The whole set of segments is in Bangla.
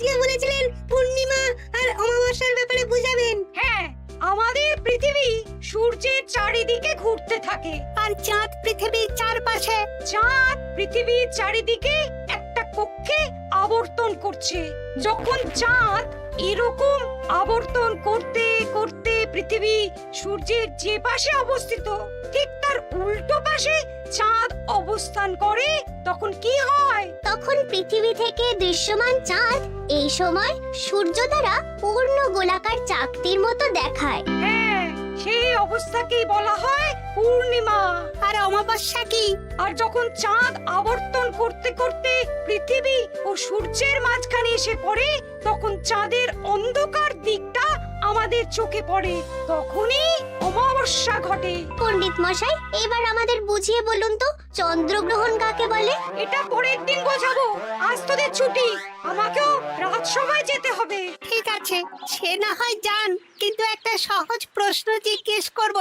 আজকে বলেছিলেন পূর্ণিমা আর অমাবস্যার ব্যাপারে বুঝাবেন। হ্যাঁ, আমাদের পৃথিবী সূর্যের চারিদিকে ঘুরতে থাকে, আর চাঁদ পৃথিবীর চারপাশে। চাঁদ পৃথিবীর চারিদিকে একটা কক্ষে আবর্তন করছে। যখন চাঁদ এরকম আবর্তন করতে করতে পৃথিবী সূর্যের যে পাশে অবস্থিত ঠিক তার উল্টো পাশে চাঁদ অবস্থান করে, তখন কি হয়? তখন পৃথিবী থেকে দৃশ্যমান চাঁদ এই সময় সূর্য দ্বারা পূর্ণ গোলাকার চাকতির মতো দেখায়। হ্যাঁ, সেই অবস্থাকেই বলা হয় পূর্ণিমা। আর অমাবস্যা কি? আর যখন চাঁদ আবর্তন করতে করতে পৃথিবী ও সূর্যের মাঝখানে এসে পড়ে, তখন চাঁদের অন্ধকার দিকটা আমাদের চোখে পড়ে, তখনই অমাবস্যা ঘটে। পণ্ডিত মশাই, এবার আমাদের বুঝিয়ে বলুন তো চন্দ্রগ্রহণ কাকে বলে? এটা পরের দিন বোঝাবো, আজ তোদের ছুটি, আমাকেও রাজসভায় যেতে হবে। ঠিক আছে, সে না হয় যান, কিন্তু একটা সহজ প্রশ্ন জিজ্ঞেস করব,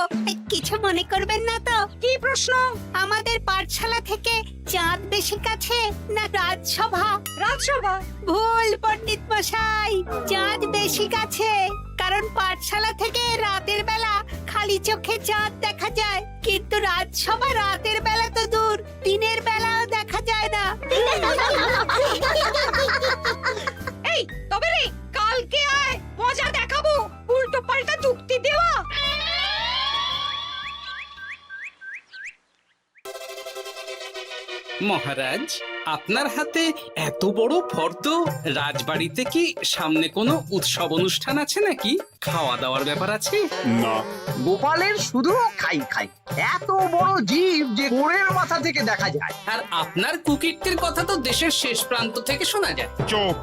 কিছু মনে করবেন না তো? কি প্রশ্ন? আমাদের পাঠশালা থেকে চাঁদ বেশি কাছে না রাজসভা? রাজসভা? ভুল পণ্ডিত মশাই, চাঁদ বেশি কাছে, কারণ পাঠশালা থেকে রাতের বেলা খালি চোখে চাঁদ দেখা যায়, কিন্তু রাজসভা রাতের বেলা তো দূর, দিনের বেলাও দেখা যায় না। এই তবে রে, কালকে আয়, মজা দেখাবো, উল্টো পাল্টা যুক্তি দেওয়া। মহারাজ, আপনার হাতে এত বড় ফর্দ, রাজবাড়িতে কি সামনে কোনো উৎসব অনুষ্ঠান আছে নাকি? খাওয়া দাওয়ার ব্যাপার আছে? না, গোপালের শুধু খাই খাই, এত বড় জীব যে গোড়ের মাথা থেকে দেখা যায়। আর আপনার কুকীর্তির কথা তো দেশের শেষ প্রান্ত থেকে শোনা যায়। চুপ!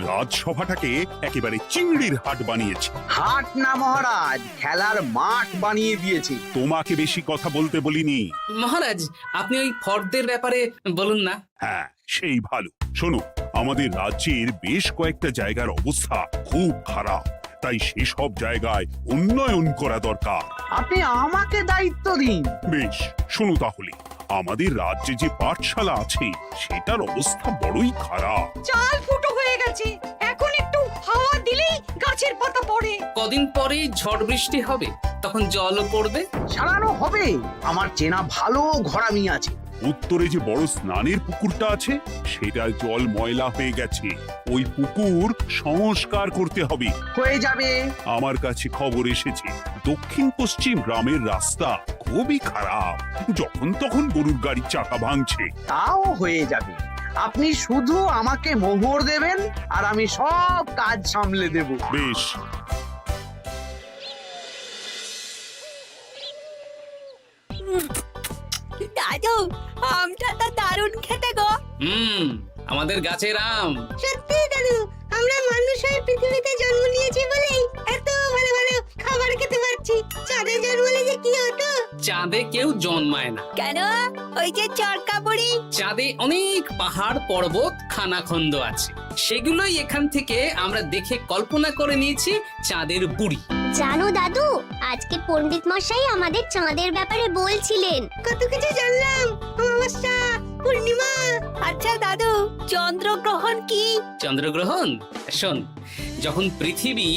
রাজসভাটাকে একেবারে চিংড়ির হাট বানিয়েছে। হাট না মহারাজ, খেলার মাঠ বানিয়ে দিয়েছি। তোমাকে বেশি কথা বলতে বলিনি। মহারাজ, আপনি ওই ফর্দের ব্যাপারে বলুন না। হ্যাঁ, সেই ভালো। শোনো, আমাদের রাজ্যের বেশ কয়েকটা জায়গার অবস্থা খুব খারাপ, তাই সেসব জায়গায় উন্নয়ন করা দরকার। আপনি আমাকে দায়িত্ব দিন। বেশ, শোনো তাহলে, আমাদের রাজ্যে যে পাঠশালা আছে সেটার অবস্থা বড়ই খারাপ। চাল ফুটো হয়ে গেছে, এখন একটু হাওয়া দিলেই গাছের পাতা পড়ে। কদিন পরেই ঝড় বৃষ্টি হবে, তখন জলও পড়বে। সারানো হবে, আমার চেনা ভালো ঘরামি আছে। উত্তরে যে বড় স্নানের পুকুরটা আছে সেটার জল ময়লা হয়ে গেছে, ওই পুকুর সংস্কার করতে হবে। হয়ে যাবে। আমার কাছে খবর এসেছে দক্ষিণ পশ্চিম গ্রামের রাস্তা খুবই খারাপ, যখন তখন গরুর গাড়ির চাকা ভাঙছে। তাও হয়ে যাবে, আপনি শুধু আমাকে মোহর দেবেন আর আমি সব কাজ সামলে দেব। বেশ, দাদু, আমটা তো দারুণ খেতে গো। আমাদের গাছের আম। সত্যি দাদু, আমরা মানুষ হয়ে পৃথিবীতে জন্ম নিয়েছি বলেই এত ভালো ভালো খাবার খেতে পারছি। চাঁদে জন্মলে যে কি হতো? চাঁদে কেউ জন্মায় না। কেন? ওই যে চরকা বুড়ি। চাঁদে অনেক পাহাড় পর্বত খানাখন্দ আছে, সেগুলোই এখান থেকে আমরা দেখে কল্পনা করে নিয়েছি চাঁদের বুড়ি। জানো দাদু, আজকে পণ্ডিত মশাই আমাদের চাঁদের ব্যাপারে বলছিলেন। কত কিছু জানলাম, অমাবস্যা, পূর্ণিমা। আচ্ছা দাদু, চন্দ্রগ্রহণ কি? চন্দ্রগ্রহণ? শোন, যখন পৃথিবী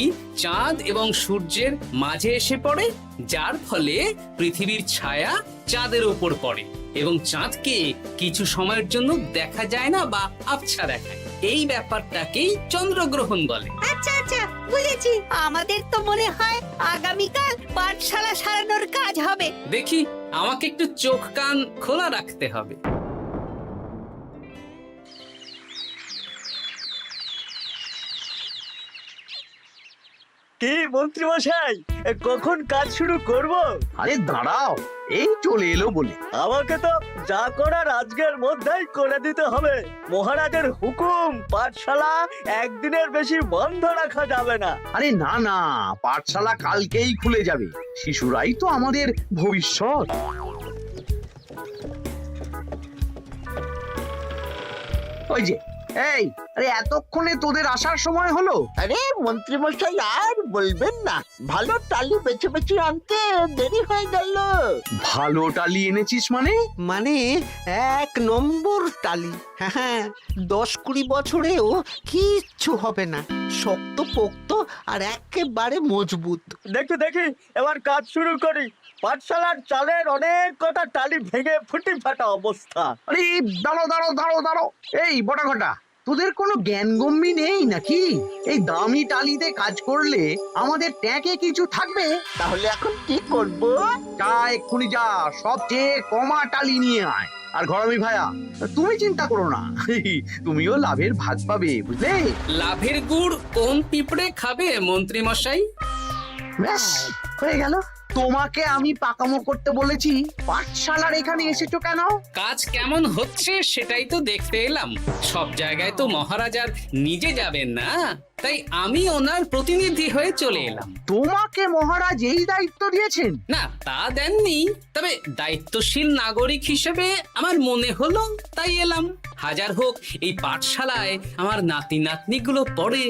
চাঁদ এবং সূর্যের মাঝে এসে পড়ে, যার ফলে পৃথিবীর ছায়া চাঁদের উপর পড়ে এবং চাঁদকে কিছু সময়ের জন্য দেখা যায় না বা আবছা দেখায়, এই ব্যাপারটাকেই চন্দ্রগ্রহণ বলে। আচ্ছা আচ্ছা, বুঝেছি। আমাদের তো মনে হয় আগামীকাল পাঠশালা সারানোর কাজ হবে। দেখি, আমাকে একটু চোখ কান খোলা রাখতে হবে। কি মন্ত্রী মশাই, কখন কাজ শুরু করব? আরে দাঁড়াও, এই চলে এলো বলে। আমাকে তো যা করার আজকের মধ্যেই করে দিতে হবে। মহারাজের হুকুম, পাঠশালা একদিনের বেশি বন্ধ রাখা যাবে না। আরে না না, পাঠশালা কালকেই খুলে যাবে, শিশুরাই তো আমাদের ভবিষ্যৎ। ওই যে এই আরে এতক্ষণে তোদের আসার সময় হলো? আরে মন্ত্রী মশাই আর বলবেন না, ভালো টালি বেছে বেছে আনতে দেরি হয়ে গেল। ভালো টালি এনেছিস মানে? মানে 1 নম্বর টালি। হ্যাঁ 10-20 বছরেও কিচ্ছু হবে না, শক্ত পোক্ত আর একেবারে মজবুত। দেখি দেখি এবার কাজ শুরু করি। পাঠশালার চালের অনেক কটা টালি ভেঙে ফুটি ফাটা অবস্থা। আরে দাঁড়ো। এই বটা ঘটা, তোদের কোনো জ্ঞানগম্যি নেই নাকি? এই দামি টালিতে কাজ করলে আমাদের ট্যাঁকে কিছু থাকবে? তাহলে এখন কি করব? যা এক্ষুনি যা, সবচেয়ে কমা টালি নিয়ে আয়। আর ঘরমি ভাইয়া, তুমি চিন্তা করো না, তুমিও লাভের ভাগ পাবে, বুঝলে? লাভের গুড় কোন পিঁপড়ে খাবে মন্ত্রী মশাই? ব্যাস হয়ে গেল। তোমাকে আমি পাকামো করতে বলেছি, পাঠশালার এখানে এসেছো কেন? কাজ কেমন হচ্ছে সেটাই তো দেখতে এলাম। সব জায়গায় তো মহারাজার নিজে যাবেন না, তাই আমি ওনার প্রতিনিধি হয়ে চলে এলাম। তোমাকে মহারাজ এই দায়িত্ব দিয়েছেন? না তা দেননি, তবে দায়িত্বশীল নাগরিক হিসেবে আমার মনে হলো তাই এলাম। হাজার হোক এই পাঠশালায় আমার নাতি নাতনিগুলো পড়ে,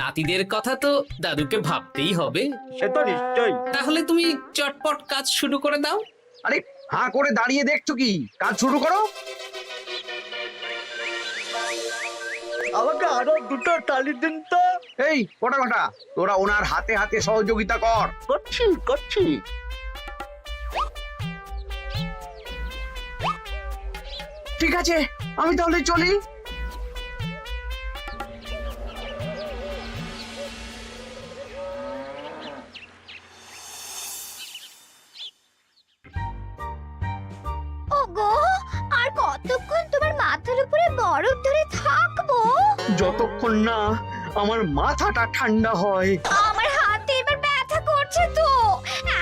নাতিদের কথা তো দাদুকে ভাবতেই হবে। সে তো নিশ্চয়ই। তাহলে তুমি চটপট কাজ শুরু করে দাও। আরে হাঁ করে দাঁড়িয়ে দেখছো কি? কাজ শুরু করো। আমাকে আরো দুটো টালি দিন তো। এই কটা কটা, তোরা ওনার হাতে হাতে সহযোগিতা কর। করছি। ঠিক আছে, আমি তাহলে চলি। ওগো, আর কতক্ষণ তোমার মাথার উপরে বরফ ধরে থাকবো? যতক্ষণ না আমার মাথাটা ঠান্ডা হয়। আমার হাতে এবার ব্যথা করছে তো,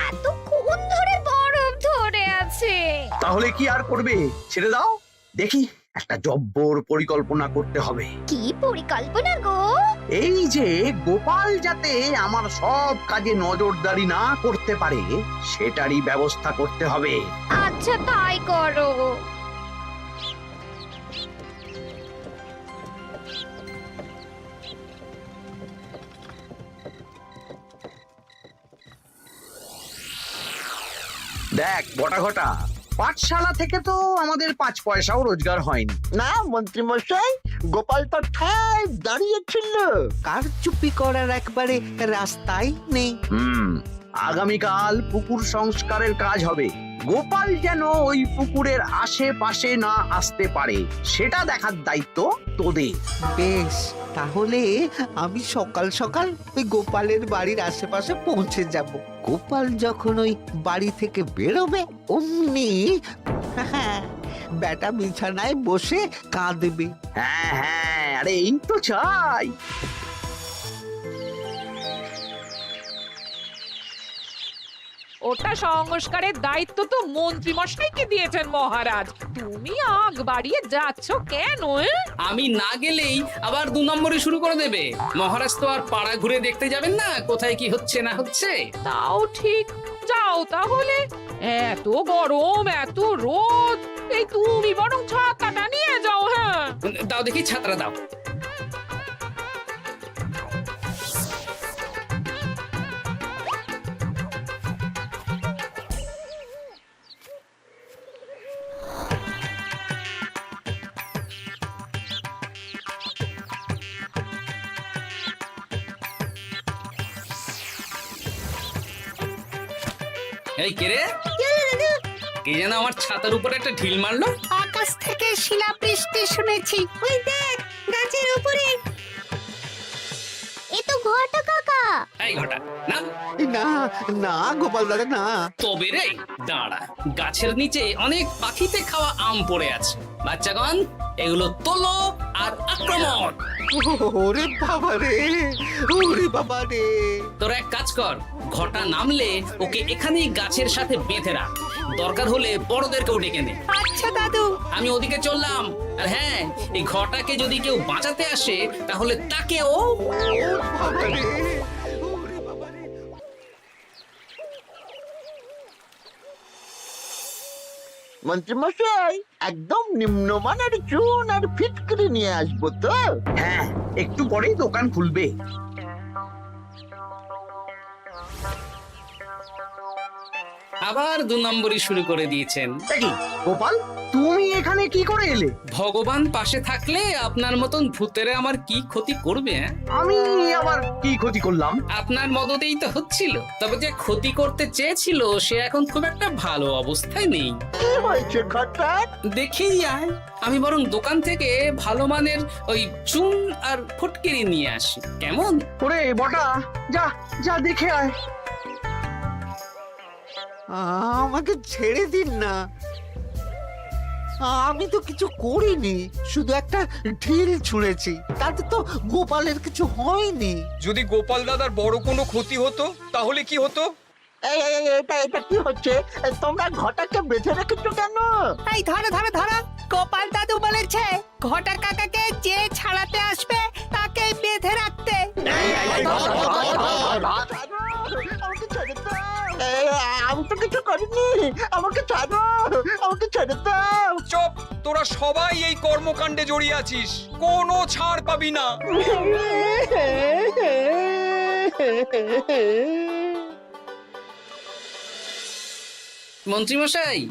এতক্ষণ ধরে বরফ ধরে আছে। তাহলে কি আর করবে, ছেড়ে দাও। দেখি একটা জব্বর পরিকল্পনা করতে হবে। কি পরিকল্পনা গো? এই যে গোপাল যাতে আমার সব কাজে নজরদারি না করতে পারে, সেটারই ব্যবস্থা করতে হবে। আচ্ছা তাই করো। দেখ বটা ঘটা, পাঠশালা থেকে তো আমাদের 5 পয়সাও রোজগার হয়নি। না মন্ত্রী মশাই, গোপাল তো ঠায় দাঁড়িয়েছিল। কারচুপি করার একবারে রাস্তাই নেই। আগামীকাল পুকুর সংস্কারের কাজ হবে। গোপাল যেন ওই পুকুরের আশেপাশে না আসতে পারে, সেটা দেখার দায়িত্ব তোদের। বেশ, তাহলে আমি সকাল সকাল ওই গোপালের বাড়ির আশেপাশে পৌঁছে যাব। গোপাল যখন ওই বাড়ি থেকে বেরোবে অমনি বেটা বিছানায় বসে কাঁদবে। হ্যাঁ, আরে এই তো চাই। ওটা সংস্কারের দায়িত্ব তো মন্ত্রী মশাইকে দিয়েছেন মহারাজ। তুমি আগ বাড়িয়ে যাচ্ছ কেন? আমি না গেলেই আবার 2 নম্বরে শুরু করে দেবে। মহারাজ তো আর পাড়া ঘুরে দেখতে যাবেন না কোথায় কি হচ্ছে না হচ্ছে। তাও ঠিক, যাও তাহলে। এত গরম, এত রোদ, এই তুমি বরং ছাতাটা নিয়ে যাও। হ্যাঁ দাও দেখি ছাত্রা দাও। এই কে রে? কে যেন আমার ছাতার উপরে একটা ঢিল মারলো? আকাশ থেকে শিলাবৃষ্টি শুনেছি। ওই দেখ গাছের উপরে। এ তো ঘটা কাকা। এই ঘটা না না না গোপাল দাদা না। তবে রে দাঁড়া, গাছের নিচে অনেক পাখিতে খাওয়া আম পড়ে আছে। বাচ্চাগণ এগুলো তোলো আর আক্রমণ। ওরে বাবা রে, ওরে বাবা রে। তোরা এক কাজ কর, ঘটা নামলে ওকে এখানেই গাছের সাথে বেঁধে রাখ। দরকার হলে বড়দেরকেও ডেকে নে। আচ্ছা দাদু। আমি ওদিকে চললাম। আর হ্যাঁ, এই ঘটাকে যদি কেউ বাঁচাতে আসে তাহলে তাকেও। বাবা রে, ওরে বাবা রে। মন্ত্রীমশাই একদম নিম্নমানের চুন আর ফিটকিরি নিয়ে আসবো তো। হ্যাঁ, একটু পরেই দোকান খুলবে। আবার 2 নম্বরই শুরু করে দিয়েছেন। দেখি গোপাল, তুমি এখানে কি করে এলে? ভগবান পাশে থাকলে আপনার মতন ভূতেরা আমার কি ক্ষতি করবে? আমি আবার কি ক্ষতি করলাম? আপনার মদতেই তো হচ্ছিল। তবে যে ক্ষতি করতে চেয়েছিল সে এখন খুব একটা ভালো অবস্থায় নেই। কি হয়েছে ঘটাৎ? দেখেই আয়, আমি বরং দোকান থেকে ভালো মানের ওই চুন আর ফটকিরি নিয়ে আসি, কেমন? ওরে বটা, যা যা দেখে আয়। আমাকে ছেড়ে দিন না, আমি তো কিছু করিনি, শুধু একটা ঢিল ছুঁড়েছি, তাতে তো গোপালের কিছু হয়নি। যদি গোপাল দাদার বড় কোনো ক্ষতি হতো তাহলে কি হতো? এটা কি হচ্ছে? তোমরা ঘটাকে বেঁধে রেখেছো কেন? এই ধরো ধরো ধরো, গোপাল দাদু বলেছে ঘটা কাকাকে যে ছাড়াতে আসবে তাকে বেঁধে রাখতে। আমাকে ছেড়ে দাও। আমি তো কিছু করিনি, আমাকে ছাড়ো, আমাকে ছেড়ে দাও। চুপ, তোরা সবাই এই কর্মকাণ্ডে জড়িয়ে আছিস, কোনো ছাড় পাবি না। মন্ত্রীমশাই,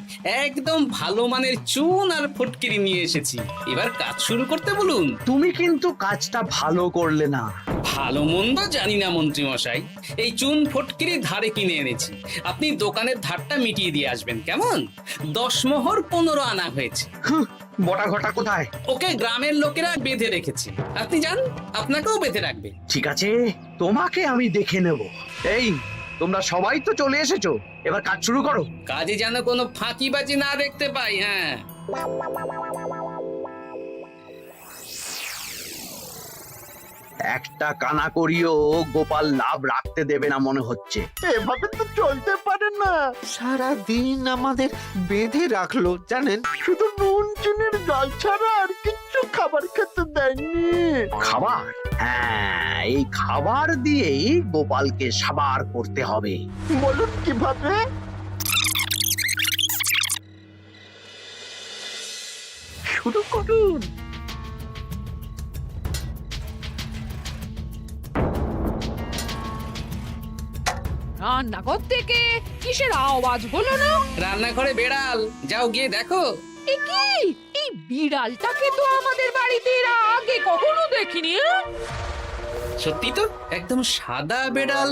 একদম ভালো মানের চুন আর ফটকিরি নিয়ে এসেছি, এবার কাজ শুরু করতে বলুন। তুমি কিন্তু কাজটা ভালো করলে না। ভালো মন্দ জানি না মন্ত্রীমশাই, এই চুন ফটকিরি ধারে কিনে এনেছি, আপনি দোকানের ধারটা মিটিয়ে দিয়ে আসবেন, কেমন? 10 মোহর 15 আনা হয়েছে। বটা ঘটা কোথায়? ওকে গ্রামের লোকেরা বেঁধে রেখেছে, আপনি যান, আপনাকেও বেঁধে রাখবে। ঠিক আছে, তোমাকে আমি দেখে নেব। এই, তোমরা সবাই তো চলে এসেছো, এবার কাজ শুরু করো। কাজে যেন কোনো ফাঁকিবাজি না দেখতে পাই। হ্যাঁ, একটা কানা করিও গোপাল লাভ রাখতে দেবে না মনে হচ্ছে। এভাবে তো চলতে পারে না। সারা দিন আমাদের বেঁধে রাখলো জানেন। শুধু নুন চিনির জল ছাড়া আর কিচ্ছু খাবার খেতে দেয়নি। খাবার? হ্যাঁ, এই খাবার দিয়েই গোপালকে সাবার করতে হবে। বলুন কিভাবে? শুরু করুন। রান্নাঘর থেকে কিসের আওয়াজ হলো না? রান্নাঘরে বেড়াল, যাও গিয়ে দেখো। এ কি? এই বিড়ালটাকে তো আমাদের বাড়িতে এর আগে কখনো দেখিনি। সত্যি তো, একদম সাদা বেড়াল।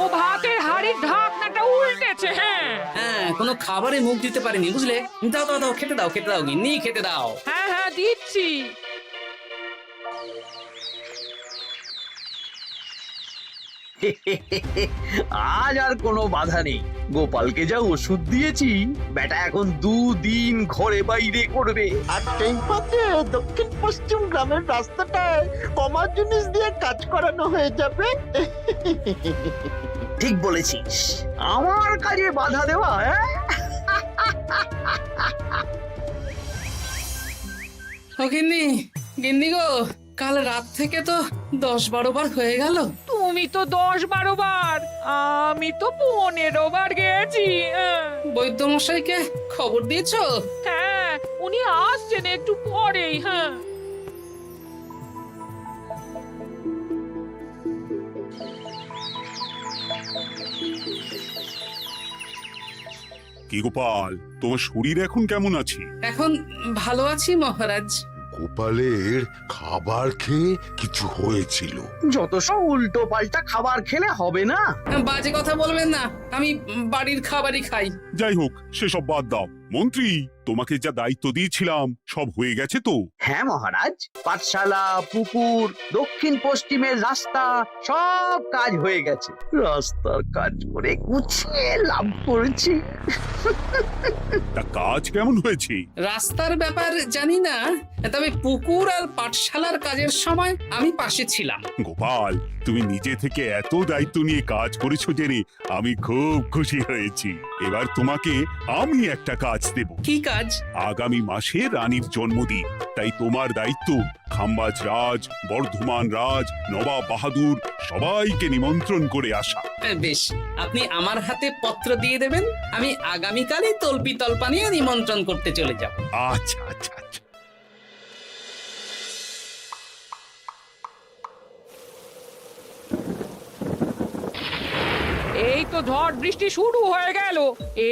ও ভাতের হাড়ির ঢাকনাটা উল্টেছে। হ্যাঁ হ্যাঁ, কোনো খাবারে মুখ দিতে পারেনি, বুঝলে? দাও দাও দাও, খেতে দাও, খেতে দাও, গিন্নি খেতে দাও। হ্যাঁ হ্যাঁ, দিচ্ছি। আজ আর কোনো বাধা নেই। গোপালকে যা ওষুধ দিয়েছি, বেটা এখন 2 দিন ঘরে বাইরে করবে। আর সেই ফাঁকে দক্ষিণ পশ্চিম গ্রামের রাস্তাটায় কমা জিনিস দিয়ে কাজ করানো হয়ে যাবে। ঠিক বলেছিস, আমার কাজে বাধা দেওয়া, হ্যাঁ? ও গিন্নি, গিন্নি গো, কাল রাত থেকে তো 10-12 বার হয়ে গেল। তুমি তো 10-12 বার, আমি তো 15 বার গেছি। বৈদ্য মশাইকে খবর দিয়েছো? হ্যাঁ, উনি আসছেন একটু পরেই। হ্যাঁ, কি গোপাল, তোমার শরীর এখন কেমন আছে? এখন ভালো আছি মহারাজ। গোপালের খাবার খেয়ে কিছু হয়েছিল। যত সব উল্টো পাল্টা খাবার খেলে হবে না। বাজে কথা বলবেন না, আমি বাড়ির খাবারই খাই। যাই হোক, সেসব বাদ দাও। মন্ত্রী, তোমাকে যা দায়িত্ব দিয়েছিলাম সব হয়ে গেছে তো? হ্যাঁ মহারাজ, পাঠশালা, পুকুর, দক্ষিণ পশ্চিমের রাস্তা সব কাজ হয়ে গেছে। রাস্তার কাজ করে গুছিয়ে লাভ করেছি। তা কাজ কেমন হয়েছে? রাস্তার ব্যাপার জানি না, তবে পুকুর আর পাঠশালার কাজের সময় আমি পাশে ছিলাম। গোপাল, তুমি নিজে থেকে এত দায়িত্ব নিয়ে কাজ করেছো জেনে আমি খুব খুশি হয়েছি। এবার তোমাকে আমি একটা কাজ দেব। কি কাজ? আগামী মাসে রানীর জন্মদিন, তাই তোমার দায়িত্ব খাম্বাজ রাজ, বর্ধমান রাজ, নবাব বাহাদুর সবাইকে নিমন্ত্রণ করে আসা। বেশ, আপনি আমার হাতে পত্র দিয়ে দেবেন, আমি আগামীকালই তল্পি তল্পা নিয়ে নিমন্ত্রণ করতে চলে যাব। আচ্ছা আচ্ছা আচ্ছা। এই তো ঝড় বৃষ্টি শুরু হয়ে গেল,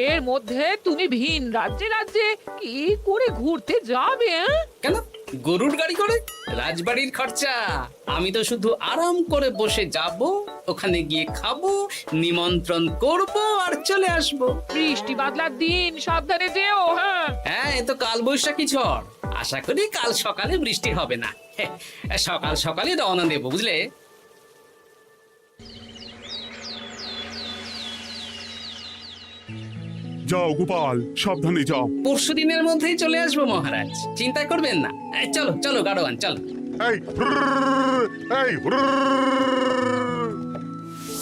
এর মধ্যে তুমি ভিন রাজ্যে রাজ্যে কি করে ঘুরতে যাবে? কেন, গরুর গাড়ি করে? রাজবাড়ির খরচা। আমি তো শুধু আরাম করে বসে যাব, ওখানে গিয়ে খাবো, নিমন্ত্রণ করব আর চলে আসব। বৃষ্টি বাদলার দিন, সাবধানে যেও। হ্যাঁ হ্যাঁ, এ তো কাল বৈশাখী ঝড়, আশা করি কাল সকালে বৃষ্টি হবে না। সকাল সকালে রওনা দেবো, বুঝলে? যাও গোপাল, সাবধানে যাও। পরশু দিনের মধ্যেই চলে আসবো মহারাজ, চিন্তা করবেন না। চলো চলো গাড়োয়ান, চলো। এই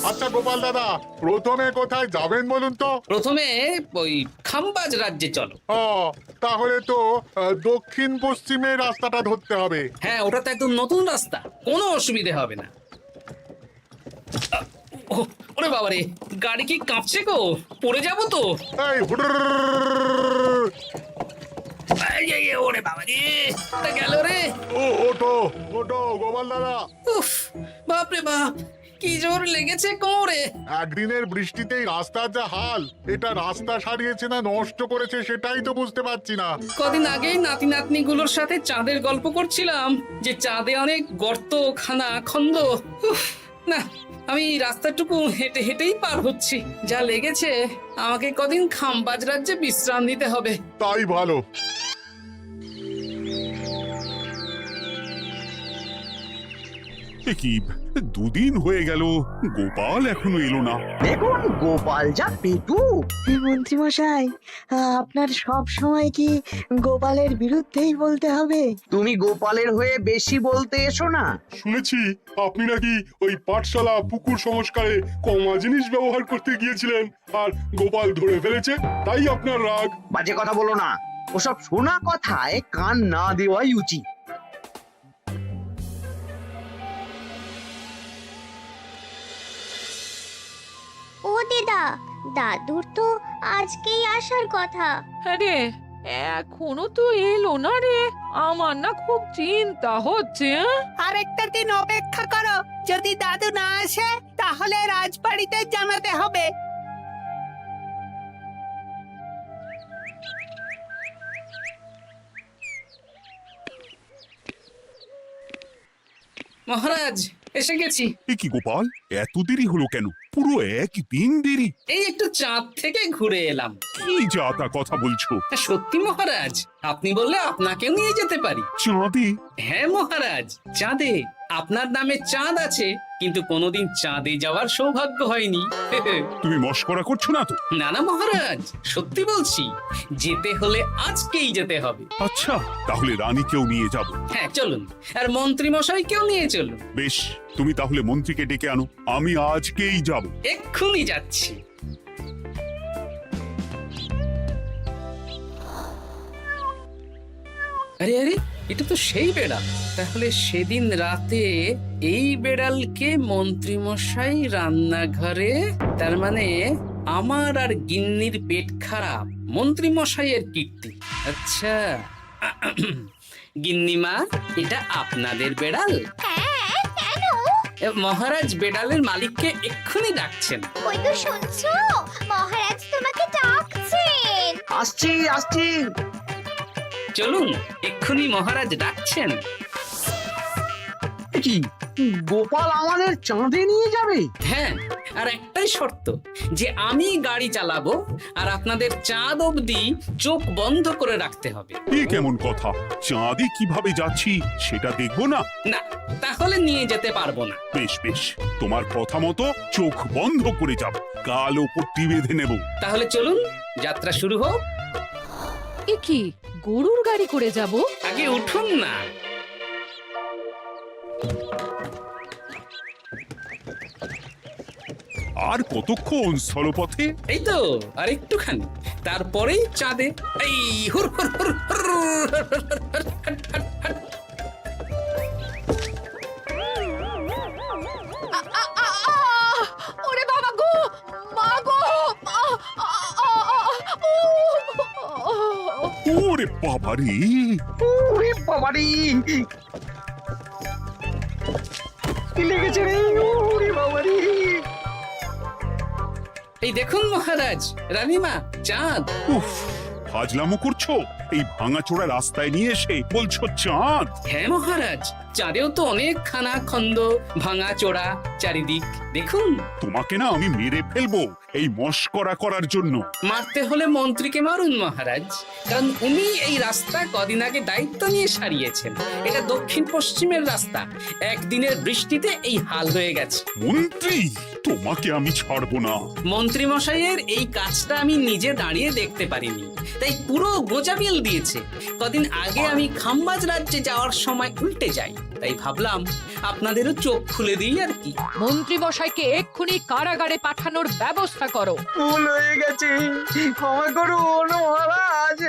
আচ্ছা গোপাল দাদা, প্রথমে কোথায় যাবেন বলুন তো? প্রথমে ওই খাম্বাজ রাজ্যে চলো। ও, তাহলে তো দক্ষিণ পশ্চিমে রাস্তাটা ধরতে হবে। হ্যাঁ, ওটা তো একদম নতুন রাস্তা, কোনো অসুবিধে হবে না। ওরে বাবারে, গাড়ি কি কাঁপছে গো, পড়ে যাবো তো। এই ওরে বাবা রে, গেল রে। ওটো ওটো গোপাল দাদা। উফ, বাপরে বাপ, কি জোর লেগেছে কোমরে। একদিনের বৃষ্টিতেই রাস্তার যা হাল, এটা রাস্তা সারিয়েছে না নষ্ট করেছে সেটাই তো বুঝতে পারছি না। কদিন আগেই নাতি নাতনি গুলোর সাথে চাঁদের গল্প করছিলাম, যে চাঁদে অনেক গর্ত, খানা খন্দ। উফ, না, আমি রাস্তাটুকু হেঁটে হেঁটেই পার হচ্ছি। যা লেগেছে, আমাকে কদিন খাম্বাজ রাজ্যে বিশ্রাম নিতে হবে। তাই ভালো। এ কি, দুদিন হয়ে গেল গোপাল এখনো এলো না। দেখুন গোপাল যা পেটু। মন্ত্রী মশাই, আপনার সব সময় কি গোপালের বিরুদ্ধেই বলতে হবে? তুমি গোপালের হয়ে বেশি বলতে এসো না। শুনেছি আপনি নাকি ওই পাঠশালা পুকুর সংস্কারে কমা জিনিস ব্যবহার করতে গিয়েছিলেন, আর গোপাল ধরে ফেলেছে, তাই আপনার রাগ। বাজে কথা বলো না, ওসব শোনা কথায় কান না দেওয়াই উচিত। ও দিদা, দাদুর তো আজকেই আসার কথা। আরে এখনো তো এলো না রে, আমার না খুব চিন্তা হচ্ছে। আরেকটা দিন অপেক্ষা করো, যদি দাদু না আসে তাহলে রাজবাড়িতে জানাতে হবে। মহারাজ, এসে গেছি। এ কি গোপাল, এত দেরি হলো কেন? পুরো একদিন দেরি। এই একটু চাঁদ থেকে ঘুরে এলাম। কি যা তা কথা বলছো? সত্যি মহারাজ, আপনি বললে আপনাকেও নিয়ে যেতে পারি। চাঁদে? হ্যাঁ মহারাজ, চাঁদে। আপনার নামে চাঁদ আছে, কিন্তু কোনোদিন চাঁদে যাওয়ার সৌভাগ্য হয়নি। তুমি মস্করা করছো না তো? না না মহারাজ, সত্যি বলছি, যেতে হলে আজকেই যেতে হবে। আচ্ছা, তাহলে রানীকেও নিয়ে যাব। হ্যাঁ চলুন, আর মন্ত্রী মশাইকেও নিয়ে চলুন। বেশ, তুমি তাহলে মন্ত্রীকে ডেকে আনো, আমি আজকেই যাব। এক্ষুনি যাচ্ছি। আরে আরে, এটা তো সেই বেড়াল। তাহলে সেদিন রাতে এই বেড়ালকে মন্ত্রী মশাই রান্নাঘরে, তার মানে আমার আর গিন্নির পেট খারাপ, মন্ত্রী মশাইয়ের কীর্তি। আচ্ছা, গিন্নিমা, এটা আপনাদের বেড়াল? হ্যাঁ, কেন? মহারাজ বেড়ালের মালিককে এক্ষুনি ডাকছেন। ওই তো শুনছো, মহারাজ তোমাকে ডাকছেন। আসছি আসছি। চলুন, এক্ষুনি মহারাজ ডাকছেন। কি, গোপাল আমাদের চাঁদে নিয়ে যাবে? হ্যাঁ, আর একটাই শর্ত, যে আমি গাড়ি চালাবো আর আপনাদের চাঁদ অবধি চোখ বন্ধ করে রাখতে হবে। এ কেমন কথা? চাঁদে কিভাবে যাচ্ছি সেটা দেখবো না? না, তাহলে নিয়ে যেতে পারবো না। বেশ বেশ, তোমার কথা মতো চোখ বন্ধ করে যাব, কালো পট্টি বেঁধে নেব। তাহলে চলুন, যাত্রা শুরু হোক। এ কি, গরুর গাড়ি করে যাব? আগে উঠুন না। আর কতক্ষণ স্থলপথে? এই তো আর একটুখানি, তারপরেই চাঁদে। এই হুর হুর হুর হুর, হাট, হাট, হাট, হাট। ওরে বাবা গো, মা গো, ওরে বাবারে! ওরে বাবারি, কি লেগেছে রে? ওরে বাবারি! এই দেখুন মহারাজ, রানীমা, চাঁদ। উফ, ফাজলামো করছো? এই ভাঙাচোরা রাস্তায় নিয়ে এসে বলছো চাঁদ? হ্যাঁ মহারাজ, চাঁদেও তো অনেক খানা খন্দ, ভাঙা চোরা চারিদিক। দেখুন, তোমাকে না আমি মেরে ফেলবো এই মস্করা করার জন্য। মারতে হলে মন্ত্রীকে মারুন মহারাজ, কারণ উনি এই রাস্তা কদিন আগে দায়িত্ব নিয়ে সারিয়েছেন। এটা দক্ষিণ পশ্চিমের রাস্তা, একদিনের বৃষ্টিতে এই হাল হয়ে গেছে। মন্ত্রী, তোমাকে আমি ছাড়বো না। মন্ত্রী মশাইয়ের এই কাজটা আমি নিজে দাঁড়িয়ে দেখতে পারিনি, তাই পুরো গোজামিল দিয়েছে। কদিন আগে আমি খাম্বাজ রাজ্যে যাওয়ার সময় উল্টে যাই, তাই ভাবলাম আপনাদেরও চোখ খুলে দিই আর কি। মন্ত্রী মশাইকে এক্ষুনি কারাগারে পাঠানোর ব্যবস্থা করো। ভুল হয়ে গেছে, ক্ষমা করুন মহারাজ।